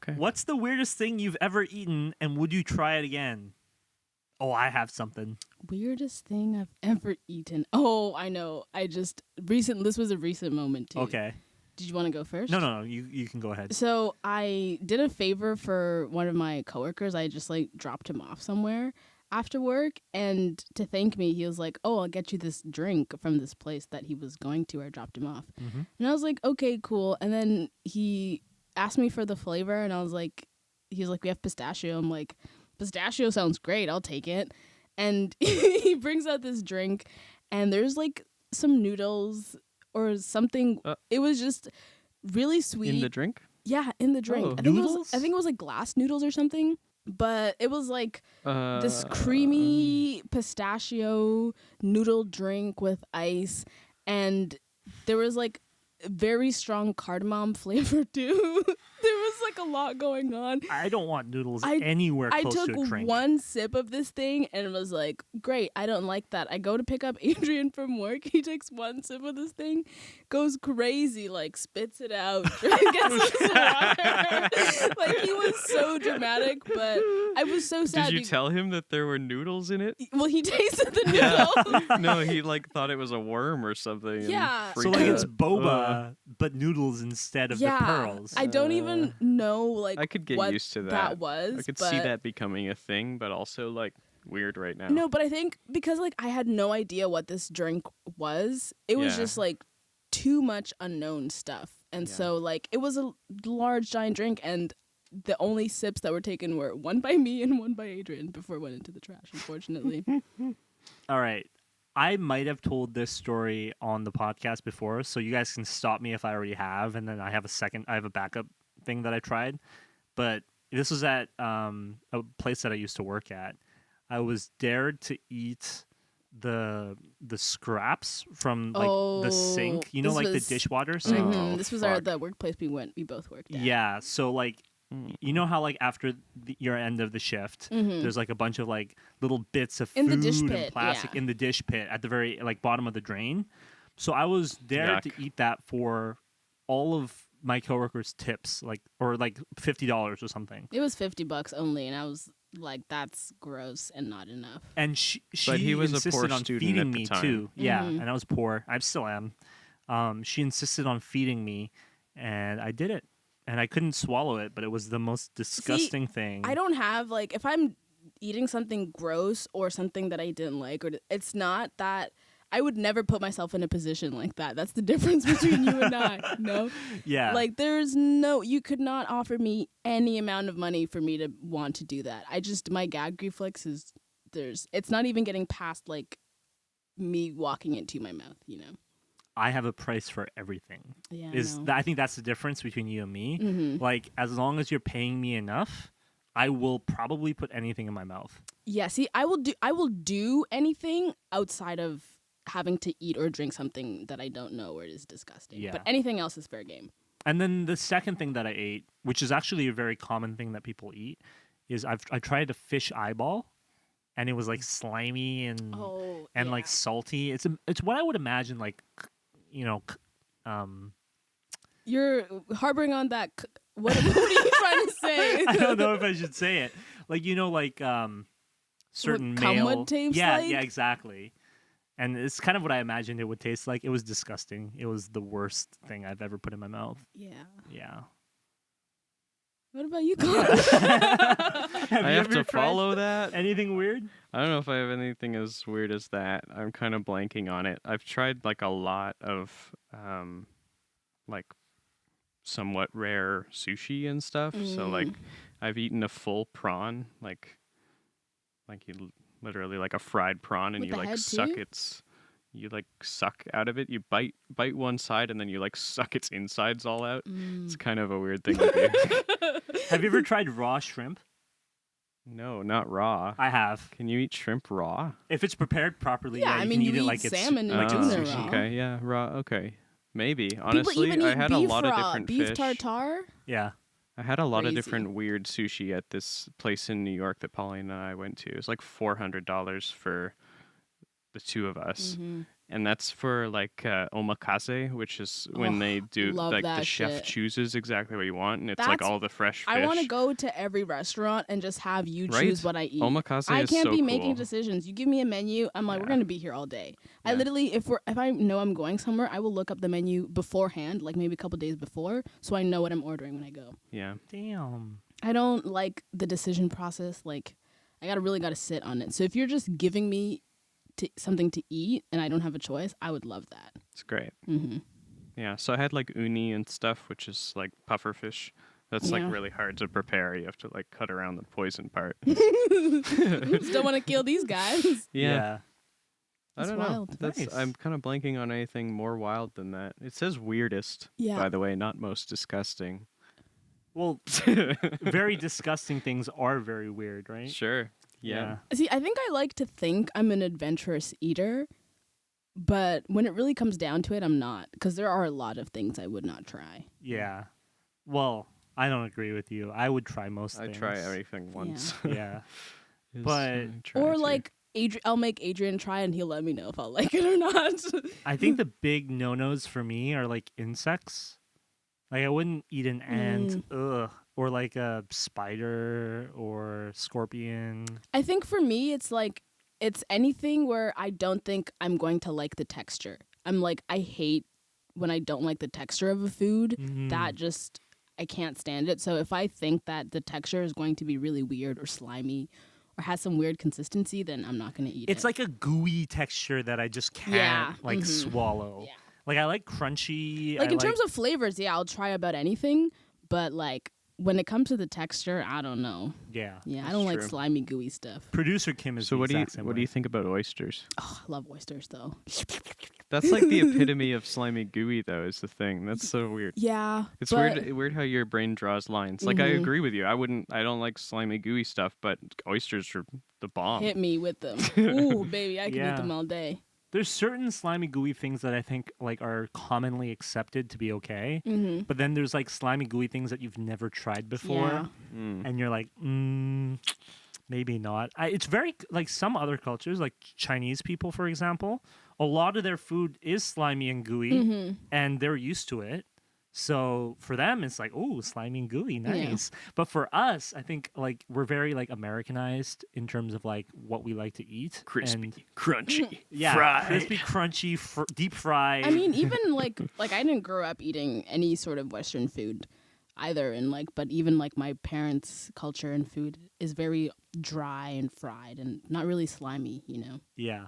Okay. What's the weirdest thing you've ever eaten, and would you try it again? Oh, I have something. Weirdest thing I've ever eaten. Oh, I know. This was a recent moment too. Okay. Did you want to go first? No. You can go ahead. So I did a favor for one of my coworkers. I just dropped him off somewhere after work, and to thank me, he was like, "Oh, I'll get you this drink from this place that he was going to, where I dropped him off." Mm-hmm. And I was like, "Okay, cool." And then he asked me for the flavor, and he was like, "We have pistachio." I'm like, "Pistachio sounds great. I'll take it." And he brings out this drink, and there's some noodles or something. It was just really sweet. In the drink? Yeah, in the drink. Oh. I think Noodles? it was glass noodles or something. But it was this creamy pistachio noodle drink with ice, and there was very strong cardamom flavor too. There was a lot going on. I don't want noodles anywhere I close took to a drink. one sip of this thing and it was like, great, I don't like that. I go to pick up Adrian from work. He takes one sip of this thing, goes crazy, spits it out, gets his water. He was so dramatic, but I was so sad. Did you tell him that there were noodles in it? Well, he tasted the noodles. No, he thought it was a worm or something. Yeah. So it's boba, but noodles instead of the pearls. I don't even know I could get what used to that was. I could see that becoming a thing, but also weird right now. No, but I think because I had no idea what this drink was, it was just too much unknown stuff. And so it was a large giant drink, and the only sips that were taken were one by me and one by Adrian before it went into the trash, unfortunately. All right. I might have told this story on the podcast before, so you guys can stop me if I already have, and then I have a backup thing that I tried. But this was at a place that I used to work at. I was dared to eat the scraps from the sink, the dishwater sink. Mm-hmm. This was the workplace we both worked at. Yeah, so you know how after your end of the shift, there's a bunch of little bits of in food the dish pit, and plastic in the dish pit at the very bottom of the drain. So I was dared to eat that for all of my coworkers' tips, or $50 or something. It was $50 only, and I was like, "That's gross and not enough." And she but he was insisted a poor on student feeding at the me time. too. Yeah, and I was poor. I still am. She insisted on feeding me, and I did it. And I couldn't swallow it, but it was the most disgusting thing. I don't have if I'm eating something gross or something that I didn't like, or it's not that I would never put myself in a position like that. That's the difference between you and I. No, yeah, you could not offer me any amount of money for me to want to do that. My gag reflex is it's not even getting past me walking into my mouth. I have a price for everything. Yeah, I think that's the difference between you and me. Mm-hmm. As long as you're paying me enough, I will probably put anything in my mouth. Yeah, see, I will do anything outside of having to eat or drink something that I don't know or is disgusting. Yeah. But anything else is fair game. And then the second thing that I ate, which is actually a very common thing that people eat, is I tried a fish eyeball. And it was slimy and salty. It's what I would imagine You're harboring on that. What are you trying to say? I don't know if I should say it. Certain male. What tastes yeah, like? Yeah, exactly. And it's kind of what I imagined it would taste like. It was disgusting. It was the worst thing I've ever put in my mouth. Yeah. Yeah. What about you, Connor? I have to follow that. Anything weird? I don't know if I have anything as weird as that. I'm kind of blanking on it. I've tried a lot of somewhat rare sushi and stuff. So I've eaten a full prawn, you literally a fried prawn, and with you suck its. You suck out of it. You bite one side, and then you suck its insides all out. It's kind of a weird thing to do. Have you ever tried raw shrimp? No, not raw. I have. Can you eat shrimp raw? If it's prepared properly, yeah, you I mean, can you eat it eat like salmon it's and tuna sushi. raw. Okay, yeah, raw. Okay, maybe. Honestly, People even I eat had beef a lot raw, of different beef fish. tartare. Yeah. I had a lot of Crazy. different weird sushi at this place in New York that Pauline and I went to. It was $400 for the two of us. Mm-hmm. and that's for like omakase, which is when Oh, they do love like the that chef shit. chooses exactly what you want, and it's like That's- all the fresh fish. I want to go to every restaurant and just have you Right? choose what I eat. Omakase I is can't so be cool. making decisions. You give me a menu, I'm like, we're Yeah. gonna be here all day. I Yeah. literally, if I know I'm going somewhere, I will look up the menu beforehand, like maybe a couple days before, so I know what I'm ordering when I go. Yeah. Damn. I don't like the decision process. Like, I really gotta sit on it. So if you're just giving me something to eat and I don't have a choice, I would love that. It's great. Mm-hmm. Yeah. So I had like uni and stuff, which is like puffer fish. That's Yeah. like really hard to prepare. You have to like cut around the poison part. Still want to kill these guys. I It's don't wild. know. That's Nice. I'm kind of blanking on anything more wild than that. It says weirdest, Yeah. by the way, not most disgusting. Well, very disgusting things are very weird, right? Sure. Yeah. See, I think I like to think I'm an adventurous eater, but when it really comes down to it, I'm not. Because there are a lot of things I would not try. Yeah. Well, I don't agree with you. I would try most I things. try everything once. Yeah. Is, But- I try Or to. like, I'll make Adrian try and he'll let me know if I'll like it or not. I think the big no-nos for me are like insects. Like I wouldn't eat an ant, or like a spider or scorpion. I think for me, it's like, it's anything where I don't think I'm going to like the texture. I'm like, I hate when I don't like the texture of a food. Mhm. That just, I can't stand it. So if I think that the texture is going to be really weird or slimy or has some weird consistency, then I'm not going to eat it. It's like a gooey texture that I just can't Yeah, swallow. Yeah. Like I like crunchy. Like I in terms of flavors, yeah, I'll try about anything. But like when it comes to the texture, I don't know. yeah. Yeah, I That's don't like true. slimy, gooey stuff. Producer Kim is So the what do you exact same what do way. you think about oysters? Oh, I love oysters though. That's like the epitome of slimy gooey, though. Is the thing that's so weird. Yeah, It's but weird how your brain draws lines. Like I Mhm. agree with you. I don't like slimy gooey stuff, but oysters are the bomb. Hit me with them. Ooh, baby, I can Yeah. eat them all day. There's certain slimy gooey things that I think like are commonly accepted to be okay, Mm-hmm. but then there's like slimy gooey things that you've never tried before, Yeah. Mm. and you're like, maybe not. It's very like some other cultures, like Chinese people, for example. A lot of their food is slimy and gooey, Mm-hmm. and they're used to it. So for them, it's like, oh, slimy and gooey, nice. But for us, I think like we're very like Americanized in terms of like what we like to eat. Crispy, And, crunchy, yeah, fried. crispy, crunchy, deep fried. I mean, even like I didn't grow up eating any sort of Western food either, and like, but even like my parents' culture and food is very dry and fried and not really slimy, you know. yeah.